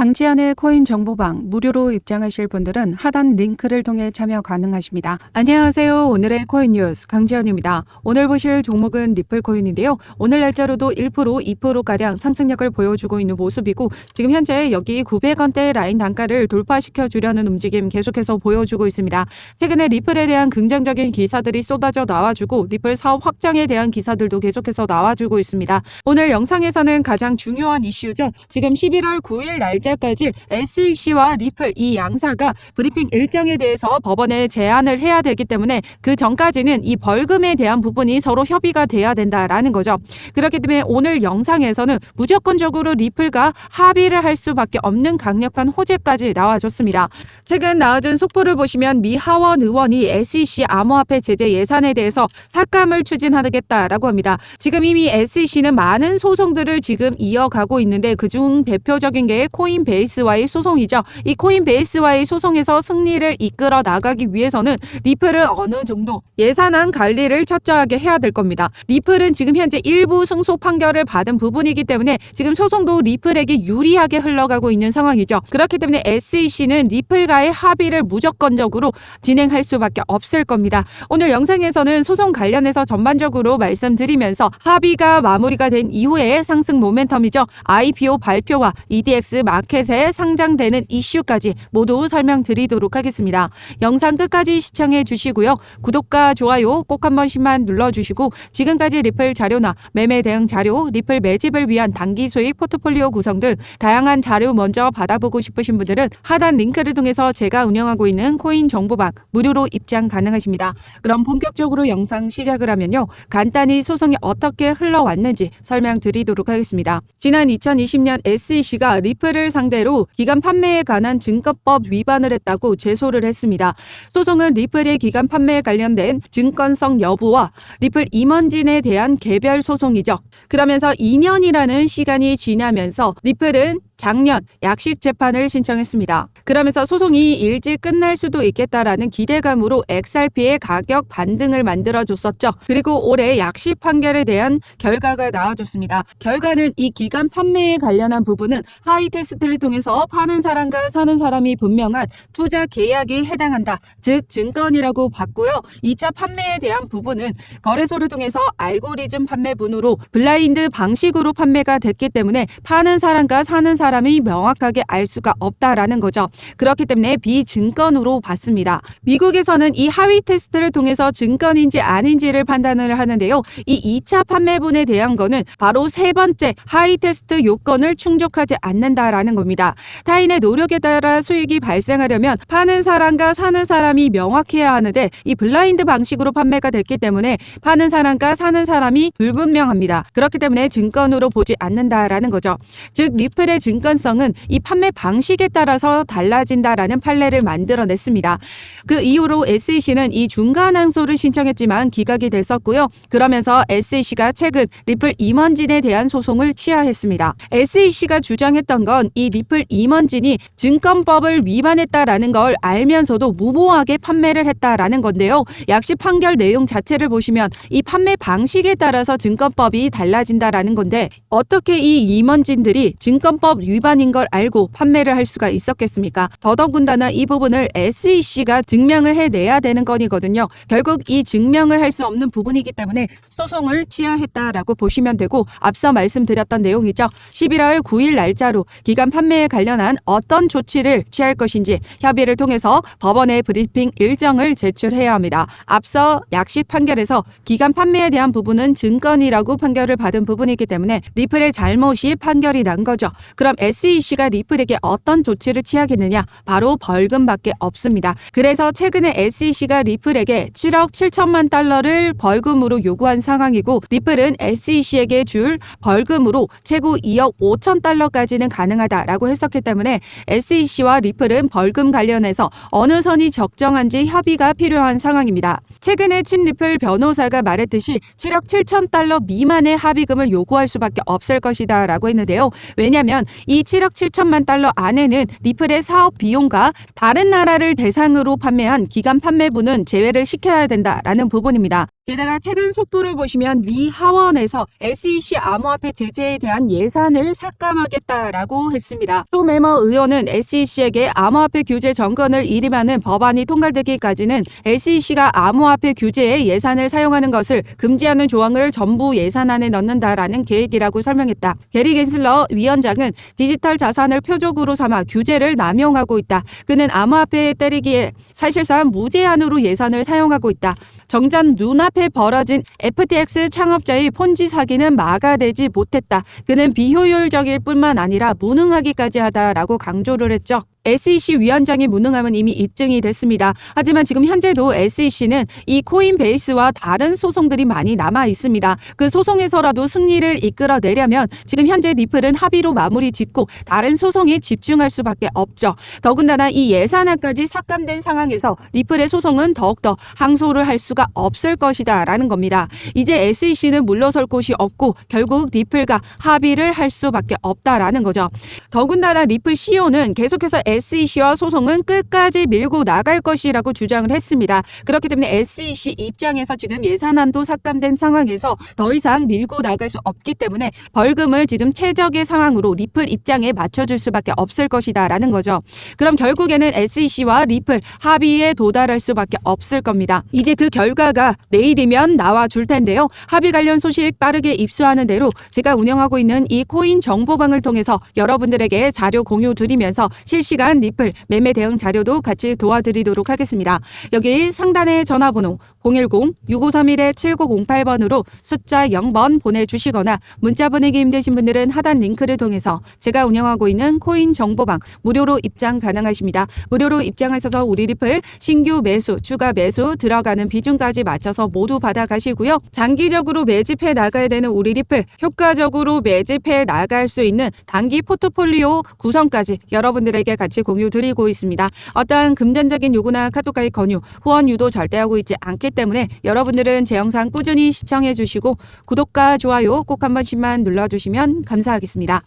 강지연의 코인 정보방 무료로 입장하실 분들은 하단 링크를 통해 참여 가능하십니다. 안녕하세요. 오늘의 코인 뉴스 강지연입니다. 오늘 보실 종목은 리플 코인인데요. 오늘 날짜로도 1%, 2%가량 상승력을 보여주고 있는 모습이고 지금 현재 여기 900원대 라인 단가를 돌파시켜 주려는 움직임 계속해서 보여주고 있습니다. 최근에 리플에 대한 긍정적인 기사들이 쏟아져 나와주고 리플 사업 확장에 대한 기사들도 계속해서 나와주고 있습니다. 오늘 영상에서는 가장 중요한 이슈죠. 지금 11월 9일 날짜까지 SEC와 리플 이 양사가 브리핑 일정에 대해서 법원에 제안을 해야 되기 때문에 그 전까지는 이 벌금에 대한 부분이 서로 협의가 돼야 된다라는 거죠. 그렇기 때문에 오늘 영상에서는 무조건적으로 리플과 합의를 할 수밖에 없는 강력한 호재까지 나와줬습니다. 최근 나와준 속보를 보시면 미 하원 의원이 SEC 암호화폐 제재 예산에 대해서 삭감을 추진하겠다라고 합니다. 지금 이미 SEC는 많은 소송들을 지금 이어가고 있는데 그중 대표적인 게 코인베이스와의 소송이죠. 이 코인베이스와의 소송에서 승리를 이끌어 나가기 위해서는 리플을 어느 정도 예산안 관리를 철저하게 해야 될 겁니다. 리플은 지금 현재 일부 승소 판결을 받은 부분이기 때문에 지금 소송도 리플에게 유리하게 흘러가고 있는 상황이죠. 그렇기 때문에 SEC는 리플과의 합의를 무조건적으로 진행할 수밖에 없을 겁니다. 오늘 영상에서는 소송 관련해서 전반적으로 말씀드리면서 합의가 마무리가 된 이후에 상승 모멘텀이죠. IPO 발표와 EDX 마켓에 상장되는 이슈까지 모두 설명드리도록 하겠습니다. 영상 끝까지 시청해 주시고요. 구독과 좋아요 꼭 한 번씩만 눌러주시고 지금까지 리플 자료나 매매 대응 자료, 리플 매집을 위한 단기 수익 포트폴리오 구성 등 다양한 자료 먼저 받아보고 싶으신 분들은 하단 링크를 통해서 제가 운영하고 있는 코인 정보방 무료로 입장 가능하십니다. 그럼 본격적으로 영상 시작을 하면요. 간단히 소송이 어떻게 흘러왔는지 설명드리도록 하겠습니다. 지난 2020년 SEC가 리플을 상대로 기간 판매에 관한 증권법 위반을 했다고 제소를 했습니다. 소송은 리플의 기간 판매에 관련된 증권성 여부와 리플 임원진에 대한 개별 소송이죠. 그러면서 2년이라는 시간이 지나면서 리플은 작년 약식 재판을 신청했습니다. 그러면서 소송이 일찍 끝날 수도 있겠다라는 기대감으로 XRP의 가격 반등을 만들어줬었죠. 그리고 올해 약식 판결에 대한 결과가 나와줬습니다. 결과는 이 기간 판매에 관련한 부분은 하위 테스트를 통해서 파는 사람과 사는 사람이 분명한 투자 계약이 해당한다. 즉 증권이라고 봤고요. 2차 판매에 대한 부분은 거래소를 통해서 알고리즘 판매분으로 블라인드 방식으로 판매가 됐기 때문에 파는 사람과 사는 사람이 명확하게 알 수가 없다라는 거죠. 그렇기 때문에 비증권으로 봤습니다. 미국에서는 이 하위 테스트를 통해서 증권인지 아닌지를 판단을 하는데요. 이 2차 판매분에 대한 거는 바로 세 번째 하위 테스트 요건을 충족하지 않는다라는 겁니다. 타인의 노력에 따라 수익이 발생하려면 파는 사람과 사는 사람이 명확해야 하는데 이 블라인드 방식으로 판매가 됐기 때문에 파는 사람과 사는 사람이 불분명합니다. 그렇기 때문에 증권으로 보지 않는다라는 거죠. 즉 리플의 증권성은 이 판매 방식에 따라서 달라진다라는 판례를 만들어냈습니다. 그 이후로 SEC는 이 중간 항소를 신청했지만 기각이 됐었고요. 그러면서 SEC가 최근 리플 임원진에 대한 소송을 취하했습니다. SEC가 주장했던 건 이 리플 임원진이 증권법을 위반했다라는 걸 알면서도 무모하게 판매를 했다라는 건데요. 약식 판결 내용 자체를 보시면 이 판매 방식에 따라서 증권법이 달라진다라는 건데 어떻게 이 임원진들이 증권법 위반인 걸 알고 판매를 할 수가 있었겠습니까? 더더군다나 이 부분을 SEC가 증명을 해내야 되는 건이거든요. 결국 이 증명을 할 수 없는 부분이기 때문에 소송을 취하했다라고 보시면 되고 앞서 말씀드렸던 내용이죠. 11월 9일 날짜로 기간 판매에 관련한 어떤 조치를 취할 것인지 협의를 통해서 법원에 브리핑 일정을 제출해야 합니다. 앞서 약식 판결에서 기간 판매에 대한 부분은 증권이라고 판결을 받은 부분이기 때문에 리플의 잘못이 판결이 난 거죠. 그럼 SEC가 리플에게 어떤 조치를 취하겠느냐? 바로 벌금밖에 없습니다. 그래서 최근에 SEC가 리플에게 7억 7천만 달러를 벌금으로 요구한 상황이고 리플은 SEC에게 줄 벌금으로 최고 2억 5천 달러까지는 가능하다라고 했었기 때문에 SEC와 리플은 벌금 관련해서 어느 선이 적정한지 협의가 필요한 상황입니다. 최근에 친리플 변호사가 말했듯이 7억 7천 달러 미만의 합의금을 요구할 수밖에 없을 것이다 라고 했는데요. 왜냐하면 이 7억 7천만 달러 안에는 리플의 사업 비용과 다른 나라를 대상으로 판매한 기간 판매분은 제외를 시켜야 된다라는 부분입니다. 게다가 최근 속보를 보시면 미 하원에서 SEC 암호화폐 제재에 대한 예산을 삭감하겠다라고 했습니다. 또 메머 의원은 SEC에게 암호화폐 규제 정권을 일임하는 법안이 통과되기까지는 SEC가 암호화폐 규제에 예산을 사용하는 것을 금지하는 조항을 전부 예산안에 넣는다라는 계획이라고 설명했다. 게리 겐슬러 위원장은 디지털 자산을 표적으로 삼아 규제를 남용하고 있다. 그는 암호화폐에 때리기에 사실상 무제한으로 예산을 사용하고 있다. 정작 눈앞에 벌어진 FTX 창업자의 폰지 사기는 막아내지 못했다. 그는 비효율적일 뿐만 아니라 무능하기까지 하다라고 강조를 했죠. SEC 위원장의 무능함은 이미 입증이 됐습니다. 하지만 지금 현재도 SEC는 이 코인베이스와 다른 소송들이 많이 남아 있습니다. 그 소송에서라도 승리를 이끌어내려면 지금 현재 리플은 합의로 마무리 짓고 다른 소송에 집중할 수밖에 없죠. 더군다나 이 예산안까지 삭감된 상황에서 리플의 소송은 더욱더 항소를 할 수가 없을 것이다 라는 겁니다. 이제 SEC는 물러설 곳이 없고 결국 리플과 합의를 할 수밖에 없다라는 거죠. 더군다나 리플 CEO는 계속해서 SEC와 소송은 끝까지 밀고 나갈 것이라고 주장을 했습니다. 그렇기 때문에 SEC 입장에서 지금 예산안도 삭감된 상황에서 더 이상 밀고 나갈 수 없기 때문에 벌금을 지금 최적의 상황으로 리플 입장에 맞춰줄 수밖에 없을 것이다 라는 거죠. 그럼 결국에는 SEC와 리플 합의에 도달할 수밖에 없을 겁니다. 이제 그 결과가 내일이면 나와 줄 텐데요. 합의 관련 소식 빠르게 입수하는 대로 제가 운영하고 있는 이 코인 정보방을 통해서 여러분들에게 자료 공유 드리면서 실시간 리플 매매 대응 자료도 같이 도와드리도록 하겠습니다. 여기 상단의 전화번호 010-6531-7908번으로 숫자 0번 보내주시거나 문자 보내기 힘드신 분들은 하단 링크를 통해서 제가 운영하고 있는 코인 정보방 무료로 입장 가능하십니다. 무료로 입장하셔서 우리 리플 신규 매수, 추가 매수 들어가는 비중까지 맞춰서 모두 받아가시고요. 장기적으로 매집해 나가야 되는 우리 리플 효과적으로 매집해 나갈 수 있는 단기 포트폴리오 구성까지 여러분들에게 같이 공유 드리고 있습니다. 어떠한 금전적인 요구나 카톡가입 권유, 후원 유도 절대 하고 있지 않기 때문에 여러분들은 제 영상 꾸준히 시청해 주시고 구독과 좋아요 꼭 한 번씩만 눌러주시면 감사하겠습니다.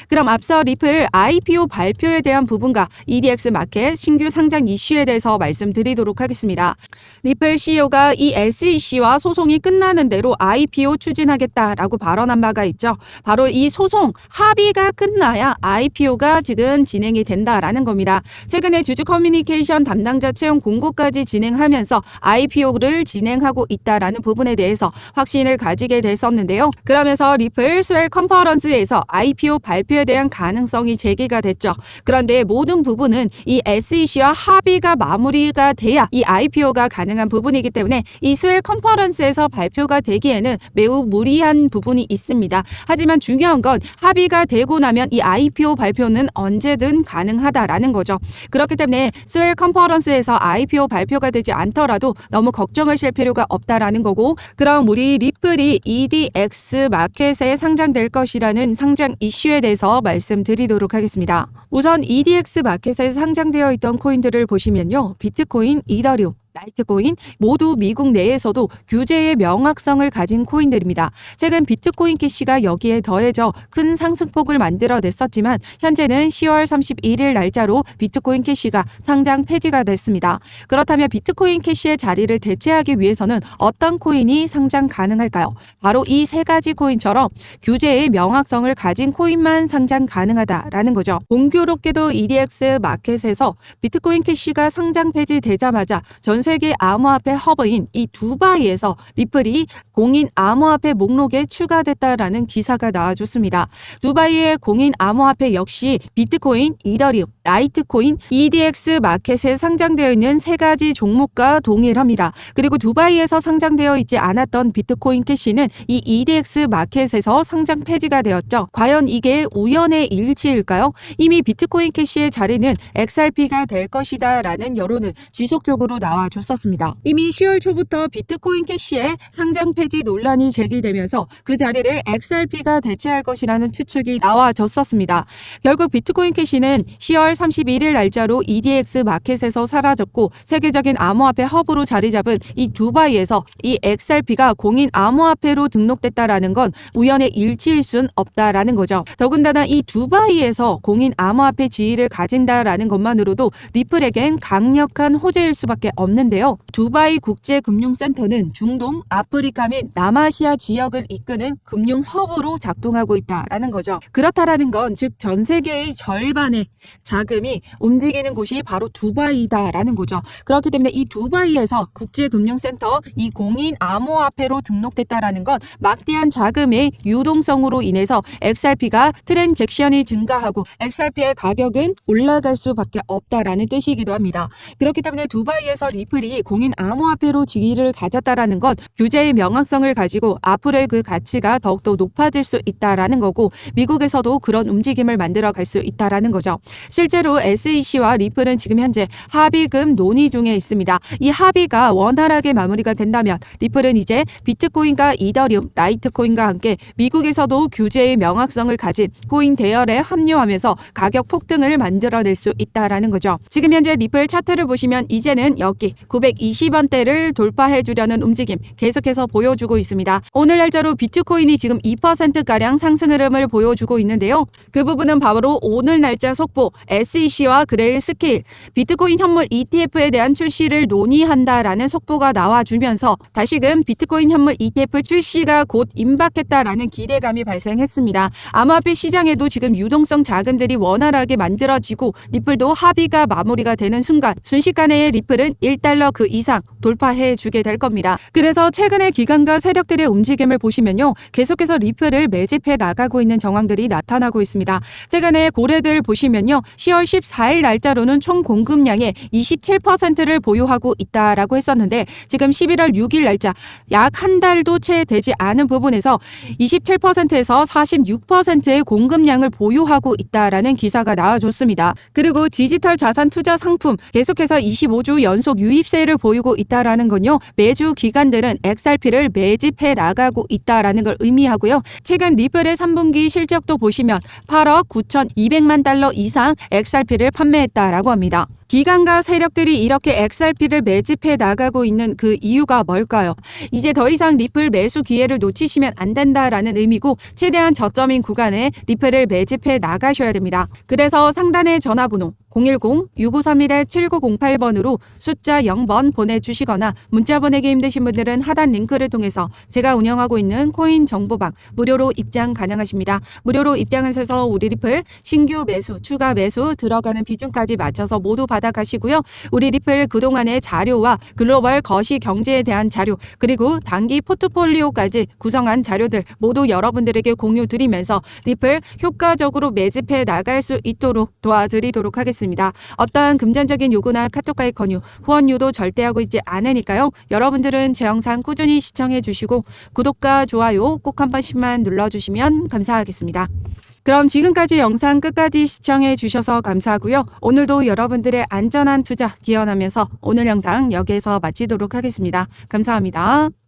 그럼 앞서 리플 IPO 발표에 대한 부분과 EDX 마켓 신규 상장 이슈에 대해서 말씀드리도록 하겠습니다. 리플 CEO가 이 SEC와 소송이 끝나는 대로 IPO 추진하겠다라고 발언한 바가 있죠. 바로 이 소송 합의가 끝나야 IPO가 지금 진행이 된다라는 겁니다. 최근에 주주 커뮤니케이션 담당자 채용 공고까지 진행하면서 IPO를 진행하고 있다라는 부분에 대해서 확신을 가지게 됐었는데요. 그러면서 리플 스웰 컨퍼런스에서 IPO 발표에 대한 가능성이 제기가 됐죠. 그런데 모든 부분은 이 SEC와 합의가 마무리가 돼야 이 IPO가 가능한 부분이기 때문에 이 스웰 컨퍼런스에서 발표가 되기에는 매우 무리한 부분이 있습니다. 하지만 중요한 건 합의가 되고 나면 이 IPO 발표는 언제든 가능하다라는 거죠. 그렇기 때문에 스웰 컨퍼런스에서 IPO 발표가 되지 않더라도 너무 걱정하실 필요가 없다라는 거고, 그럼 우리 리플이 EDX 마켓에 상장될 것이라는 상장 이슈에 대해서 말씀드리도록 하겠습니다. 우선 EDX 마켓에 상장되어 있던 코인들을 보시면요. 비트코인, 이더리움, 라이트코인 모두 미국 내에서도 규제의 명확성을 가진 코인들입니다. 최근 비트코인 캐시가 여기에 더해져 큰 상승폭을 만들어냈었지만 현재는 10월 31일 날짜로 비트코인 캐시가 상장 폐지가 됐습니다. 그렇다면 비트코인 캐시의 자리를 대체하기 위해서는 어떤 코인이 상장 가능할까요? 바로 이 세 가지 코인처럼 규제의 명확성을 가진 코인만 상장 가능하다라는 거죠. 공교롭게도 EDX 마켓에서 비트코인 캐시가 상장 폐지되자마자 전 세계 암호화폐 허브인 이 두바이에서 리플이 공인 암호화폐 목록에 추가됐다라는 기사가 나와줬습니다. 두바이의 공인 암호화폐 역시 비트코인, 이더리움, 라이트코인, EDX 마켓에 상장되어 있는 세 가지 종목과 동일합니다. 그리고 두바이에서 상장되어 있지 않았던 비트코인 캐시는 이 EDX 마켓에서 상장 폐지가 되었죠. 과연 이게 우연의 일치일까요? 이미 비트코인 캐시의 자리는 XRP가 될 것이다 라는 여론은 지속적으로 나와줬었습니다. 이미 10월 초부터 비트코인 캐시의 상장 폐지 논란이 제기되면서 그 자리를 XRP가 대체할 것이라는 추측이 나와졌었습니다. 결국 비트코인 캐시는 10월 31일 날짜로 EDX 마켓에서 사라졌고 세계적인 암호화폐 허브로 자리 잡은 이 두바이에서 이 XRP가 공인 암호화폐로 등록됐다라는 건 우연의 일치일 순 없다라는 거죠. 더군다나 이 두바이에서 공인 암호화폐 지위를 가진다라는 것만으로도 리플에겐 강력한 호재일 수밖에 없는 있는데요. 두바이 국제금융센터는 중동, 아프리카 및 남아시아 지역을 이끄는 금융 허브로 작동하고 있다라는 거죠. 그렇다라는 건 즉 전 세계의 절반의 자금이 움직이는 곳이 바로 두바이다라는 거죠. 그렇기 때문에 이 두바이에서 국제금융센터 이 공인 암호화폐로 등록됐다라는 건 막대한 자금의 유동성으로 인해서 XRP가 트랜잭션이 증가하고 XRP의 가격은 올라갈 수밖에 없다라는 뜻이기도 합니다. 그렇기 때문에 두바이에서 리플이 공인 암호화폐로 지위를 가졌다라는 건 규제의 명확성을 가지고 앞으로의 그 가치가 더욱더 높아질 수 있다라는 거고 미국에서도 그런 움직임을 만들어 갈 수 있다라는 거죠. 실제로 SEC와 리플은 지금 현재 합의금 논의 중에 있습니다. 이 합의가 원활하게 마무리가 된다면 리플은 이제 비트코인과 이더리움, 라이트코인과 함께 미국에서도 규제의 명확성을 가진 코인 대열에 합류하면서 가격 폭등을 만들어낼 수 있다라는 거죠. 지금 현재 리플 차트를 보시면 이제는 여기 920원대를 돌파해 주려는 움직임 계속해서 보여주고 있습니다. 오늘 날짜로 비트코인이 지금 2%가량 상승 흐름을 보여주고 있는데요. 그 부분은 바로 오늘 날짜 속보 SEC와 그레일 스케일 비트코인 현물 ETF에 대한 출시를 논의한다라는 속보가 나와주면서 다시금 비트코인 현물 ETF 출시가 곧 임박했다라는 기대감이 발생했습니다. 암호화폐 시장에도 지금 유동성 자금들이 원활하게 만들어지고 리플도 합의가 마무리가 되는 순간 순식간에 리플은 1달러 그 이상 돌파해 주게 될 겁니다. 그래서 최근에 기관과 세력들의 움직임을 보시면요. 계속해서 리플을 매집해 나가고 있는 정황들이 나타나고 있습니다. 최근에 고래들 보시면요. 10월 14일 날짜로는 총 공급량의 27%를 보유하고 있다라고 했었는데 지금 11월 6일 날짜 약 한 달도 채 되지 않은 부분에서 27%에서 46%의 공급량을 보유하고 있다라는 기사가 나와줬습니다. 그리고 디지털 자산 투자 상품 계속해서 25주 연속 유입세를 보이고 있다라는 건요. 매주 기관들은 XRP를 매집해 나가고 있다라는 걸 의미하고요. 최근 리플의 3분기 실적도 보시면 8억 9,200만 달러 이상 XRP를 판매했다라고 합니다. 기관과 세력들이 이렇게 XRP를 매집해 나가고 있는 그 이유가 뭘까요? 이제 더 이상 리플 매수 기회를 놓치시면 안 된다라는 의미고 최대한 저점인 구간에 리플을 매집해 나가셔야 됩니다. 그래서 상단의 전화번호 010-6531-7908번으로 숫자 0번 보내주시거나 문자 보내기 힘드신 분들은 하단 링크를 통해서 제가 운영하고 있는 코인 정보방 무료로 입장 가능하십니다. 무료로 입장하셔서 우리 리플 신규 매수, 추가 매수 들어가는 비중까지 맞춰서 모두 받아가시고요. 우리 리플 그동안의 자료와 글로벌 거시 경제에 대한 자료 그리고 단기 포트폴리오까지 구성한 자료들 모두 여러분들에게 공유 드리면서 리플 효과적으로 매집해 나갈 수 있도록 도와드리도록 하겠습니다. 어떠한 금전적인 요구나 카톡 가입 권유, 후원 유도 절대 하고 있지 않으니까요. 여러분들은 제 영상 꾸준히 시청해 주시고 구독과 좋아요 꼭 한 번씩만 눌러주시면 감사하겠습니다. 그럼 지금까지 영상 끝까지 시청해 주셔서 감사하고요. 오늘도 여러분들의 안전한 투자 기원하면서 오늘 영상 여기에서 마치도록 하겠습니다. 감사합니다.